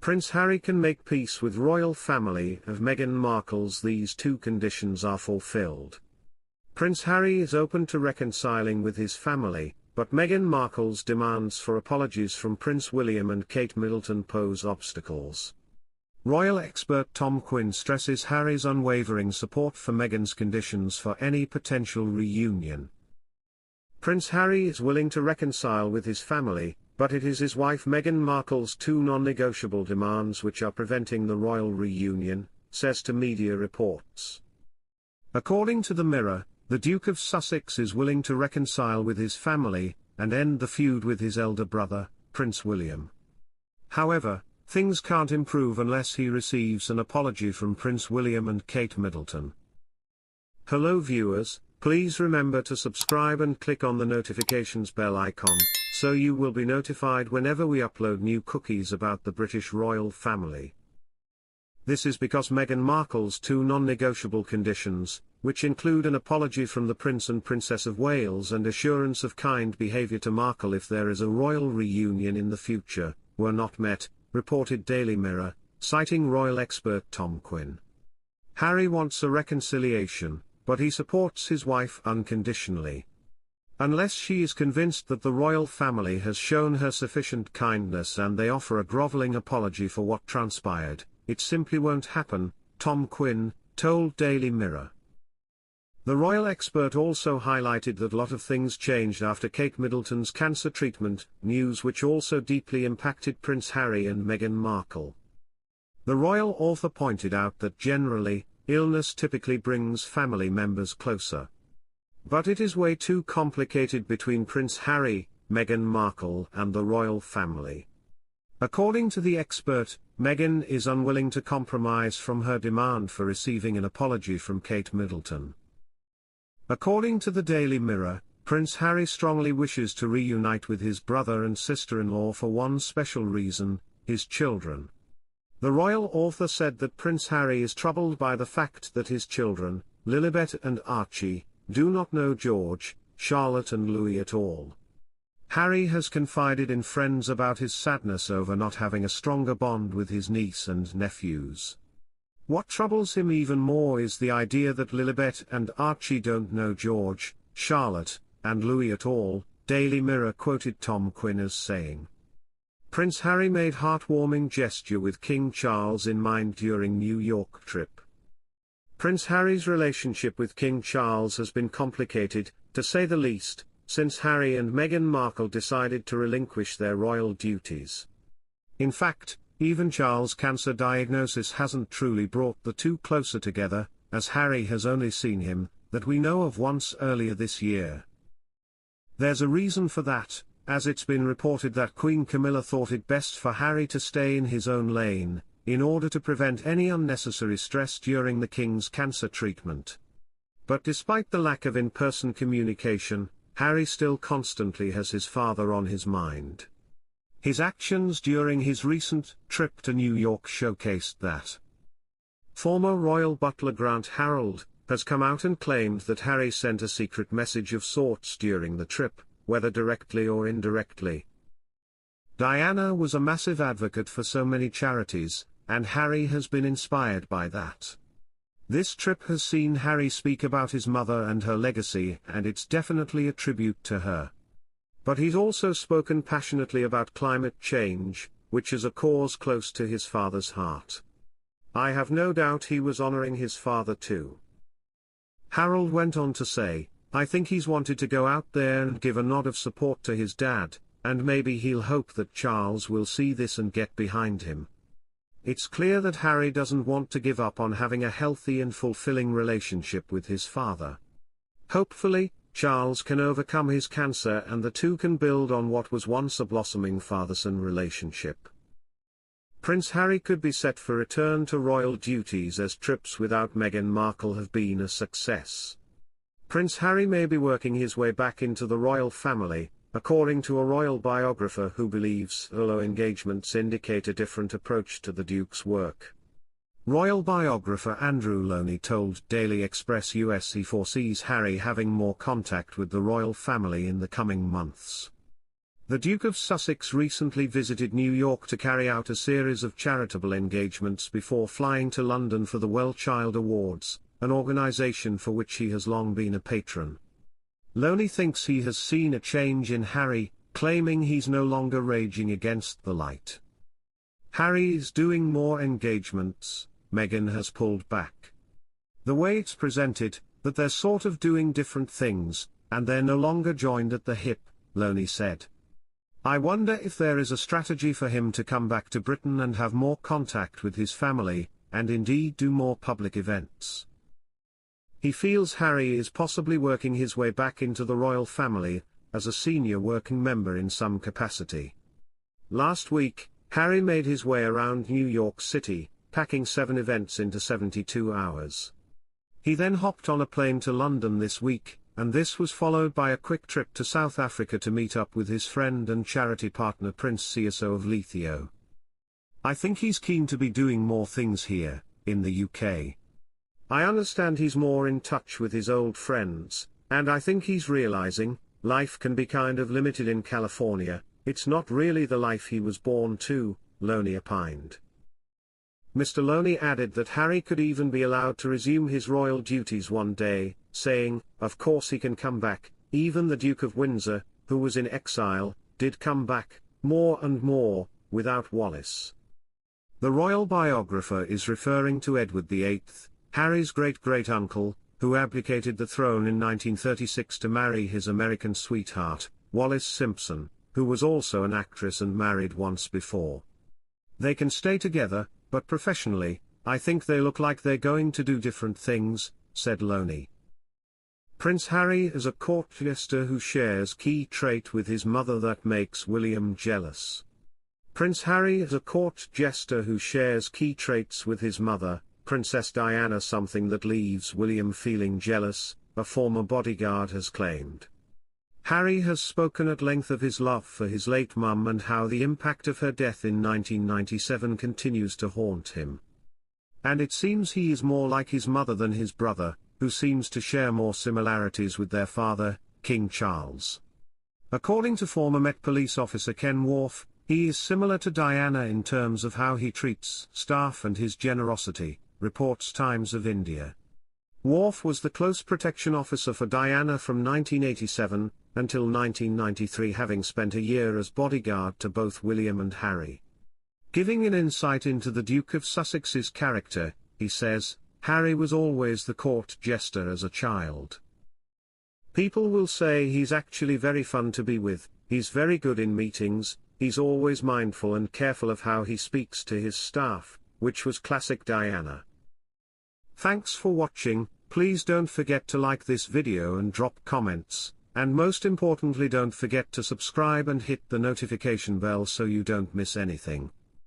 Prince Harry can make peace with royal family if Meghan Markle's these two conditions are fulfilled. Prince Harry is open to reconciling with his family, but Meghan Markle's demands for apologies from Prince William and Kate Middleton pose obstacles. Royal Expert Tom Quinn stresses Harry's unwavering support for Meghan's conditions for any potential reunion. Prince Harry is willing to reconcile with his family, but it is his wife Meghan Markle's two non-negotiable demands which are preventing the royal reunion, says to media reports. According to the Mirror, the Duke of Sussex is willing to reconcile with his family, and end the feud with his elder brother, Prince William. However, things can't improve unless he receives an apology from Prince William and Kate Middleton. Hello viewers, please remember to subscribe and click on the notifications bell icon, so you will be notified whenever we upload new cookies about the British royal family. This is because Meghan Markle's two non-negotiable conditions, which include an apology from the Prince and Princess of Wales and assurance of kind behaviour to Markle if there is a royal reunion in the future, were not met, reported Daily Mirror, citing royal expert Tom Quinn. Harry wants a reconciliation, but he supports his wife unconditionally. Unless she is convinced that the royal family has shown her sufficient kindness and they offer a grovelling apology for what transpired, it simply won't happen, Tom Quinn told Daily Mirror. The royal expert also highlighted that a lot of things changed after Kate Middleton's cancer treatment, news which also deeply impacted Prince Harry and Meghan Markle. The royal author pointed out that generally, illness typically brings family members closer. But it is way too complicated between Prince Harry, Meghan Markle and the royal family. According to the expert, Meghan is unwilling to compromise from her demand for receiving an apology from Kate Middleton. According to the Daily Mirror, Prince Harry strongly wishes to reunite with his brother and sister-in-law for one special reason, his children. The royal author said that Prince Harry is troubled by the fact that his children, Lilibet and Archie, do not know George, Charlotte and Louis at all. Harry has confided in friends about his sadness over not having a stronger bond with his niece and nephews. What troubles him even more is the idea that Lilibet and Archie don't know George, Charlotte, and Louis at all, Daily Mirror quoted Tom Quinn as saying. Prince Harry made heartwarming gesture with King Charles in mind during New York trip. Prince Harry's relationship with King Charles has been complicated, to say the least, since Harry and Meghan Markle decided to relinquish their royal duties. In fact, even Charles' cancer diagnosis hasn't truly brought the two closer together, as Harry has only seen him, that we know of once earlier this year. There's a reason for that, as it's been reported that Queen Camilla thought it best for Harry to stay in his own lane, in order to prevent any unnecessary stress during the King's cancer treatment. But despite the lack of in-person communication, Harry still constantly has his father on his mind. His actions during his recent trip to New York showcased that. Former royal butler Grant Harold has come out and claimed that Harry sent a secret message of sorts during the trip, whether directly or indirectly. Diana was a massive advocate for so many charities, and Harry has been inspired by that. This trip has seen Harry speak about his mother and her legacy, and it's definitely a tribute to her. But he's also spoken passionately about climate change, which is a cause close to his father's heart. I have no doubt he was honoring his father too. Harold went on to say, I think he's wanted to go out there and give a nod of support to his dad, and maybe he'll hope that Charles will see this and get behind him. It's clear that Harry doesn't want to give up on having a healthy and fulfilling relationship with his father. Hopefully, Charles can overcome his cancer and the two can build on what was once a blossoming father-son relationship. Prince Harry could be set for return to royal duties as trips without Meghan Markle have been a success. Prince Harry may be working his way back into the royal family, according to a royal biographer who believes solo engagements indicate a different approach to the Duke's work. Royal biographer Andrew Loney told Daily Express US he foresees Harry having more contact with the royal family in the coming months. The Duke of Sussex recently visited New York to carry out a series of charitable engagements before flying to London for the Well Child Awards, an organisation for which he has long been a patron. Loney thinks he has seen a change in Harry, claiming he's no longer raging against the light. Harry is doing more engagements, Meghan has pulled back. The way it's presented, that they're sort of doing different things, and they're no longer joined at the hip, Loney said. I wonder if there is a strategy for him to come back to Britain and have more contact with his family, and indeed do more public events. He feels Harry is possibly working his way back into the royal family, as a senior working member in some capacity. Last week, Harry made his way around New York City, packing 7 events into 72 hours. He then hopped on a plane to London this week, and this was followed by a quick trip to South Africa to meet up with his friend and charity partner Prince Seeiso of Lithio. I think he's keen to be doing more things here, in the UK. I understand he's more in touch with his old friends, and I think he's realizing, life can be kind of limited in California, it's not really the life he was born to, Loney opined. Mr. Loney added that Harry could even be allowed to resume his royal duties one day, saying, of course he can come back. Even the Duke of Windsor, who was in exile, did come back, more and more, without Wallis. The royal biographer is referring to Edward VIII, Harry's great-great-uncle, who abdicated the throne in 1936 to marry his American sweetheart, Wallis Simpson, who was also an actress and married once before. They can stay together, but professionally, I think they look like they're going to do different things, said Loney. Prince Harry is a court jester who shares key trait with his mother that makes William jealous. Prince Harry is a court jester who shares key traits with his mother, Princess Diana, something that leaves William feeling jealous, a former bodyguard has claimed. Harry has spoken at length of his love for his late mum and how the impact of her death in 1997 continues to haunt him. And it seems he is more like his mother than his brother, who seems to share more similarities with their father, King Charles. According to former Met Police officer Ken Wharf, he is similar to Diana in terms of how he treats staff and his generosity, reports Times of India. Wharf was the close protection officer for Diana from 1987, until 1993, having spent a year as bodyguard to both William and Harry. Giving an insight into the Duke of Sussex's character, he says, Harry was always the court jester as a child. People will say he's actually very fun to be with, he's very good in meetings, he's always mindful and careful of how he speaks to his staff, which was classic Diana. Thanks for watching, please don't forget to like this video and drop comments, and most importantly don't forget to subscribe and hit the notification bell so you don't miss anything.